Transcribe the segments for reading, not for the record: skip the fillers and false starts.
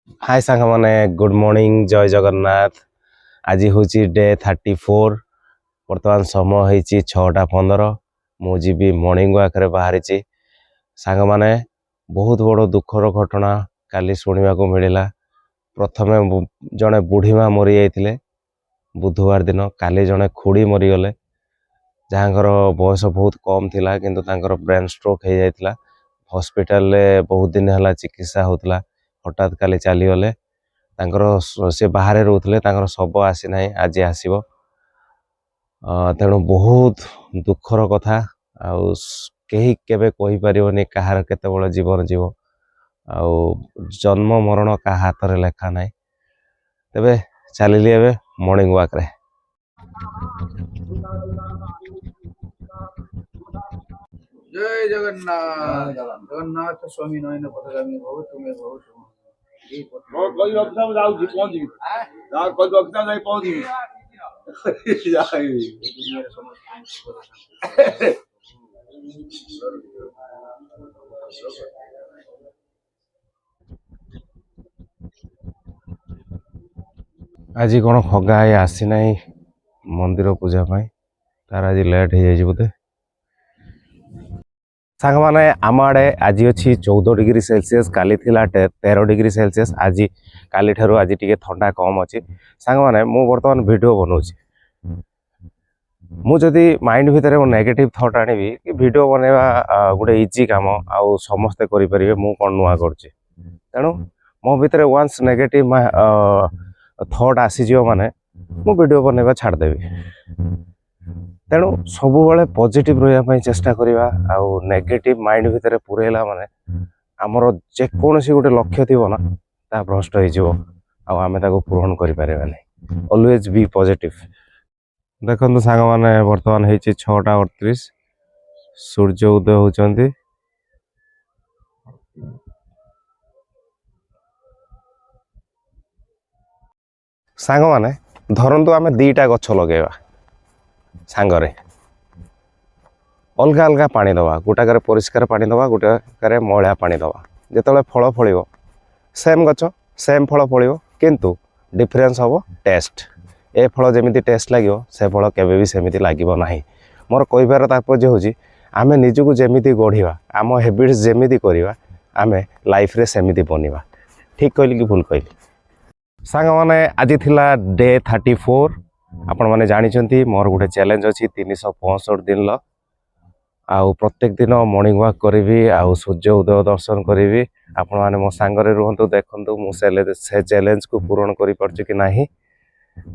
हाय सांग माने good morning जय जगन्नाथ। आज हूँ डे 34। बर्तमान समय हो 6:15। मुझे मॉर्निंग वॉक रे बाहरी सांग माने बहुत बड़ दुखर घटना काली शुणा को मिलला। प्रथमे जड़े बुढ़ी माँ मरी जाते बुधवार दिन, काली जड़े खुड़ी मरीगले जहाँकर बयस बहुत कम थिला किंतु तांकर ब्रेन स्ट्रोक हो जाता। हॉस्पिटल रे बहुत दिन है चिकित्सा होता, हठात काली चलीगले। से बाहर रोते शब आसी ना आज आसब। तेणु बहुत दुखर कथा कहीं केवे कही पारिबनी कहार केतेबेले जीवन जीव जन्म मरण का हाथ रे लेखा ना। तेबे चलिली एबे मॉर्निंग वॉक रे। जय जगन्नाथ। जगन्नाथ स्वामी नयन पथगामी भव तुमे भव तुम कोई ऑफिसर जाउची पहुंची जा कोई ऑफिसर जाई पहुंची जाई दुनिया समस्त आज कौन खगा आसी ना मंदिर पूजा पाई, तार आज लेट हो जाए बोधे। सांग माने आम आड़े आज अच्छी 14 डिग्री सेल्सियस, काली थिला 13 डिग्री सेल्सियस। आज काली ठारू आज टिके ठंडा कम अच्छी। सांग माने मु बर्तमान वीडियो बनाऊँगी, मुझे माइंड भितर नेगेटिव थॉट आनिबी कि वीडियो बनवा गोटे इजी काम आउ समस्ते करें, मु कौन नुआ कर तेणु मो भितर वन्स नेगेटिव थॉट आसीज माने मु वीडियो बनवा छाड़देवी। तेणु सब पॉजिटिव रहा चेष्टा करवा। आउ नेगेटिव माइंड भितर पुरेला माने आमर जेकोसी गोटे लक्ष्य थी ना ता भ्रष्ट हो आमे ताको पूरण करि पारेबा नै। Always be positive. देखो सांग माने वर्तमान है 6:38, सूर्य उदय होचंती। सांग माने धरंतु आमे दीटा गछ लगेवा सांगरे, अलग अलग पानी दवा, गोटाकर परिष्कार पानी दवा, गोटाकर मैला पानी दवा। जिते फल फल सेम गच सेम फल फल किंतु डिफरेन्स हम टेस्ट। ए फल जमी टेस्ट लगे से फल केवे सेमती लगे ना। मोर कहबार तात्पर्य हूँ आम निजक जमी गढ़ा, आम हैबिट्स जमी करवा, आम लाइफ रे सेमती बनवा। ठीक कहली कि भूल कहली? सांग माने आज थिला डे 34। आपण माने जानिछंती मोर गोटे चैलेंज अछि 365 दिन ल। आउ प्रत्येक दिन मॉर्निंग वॉक करी, आउ सूर्य उदय दर्शन करी। आपण माने मो सांगरे रुहंतु, देखंतु मु से चैलेंज को पूरण करि परछु कि नाही।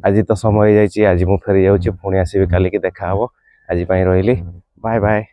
आज तो समय जाइए, आज मु फेरी जाऊँ, पुणी आसबि काली की देखा हबो। आज पई रहिली, बाय बाय।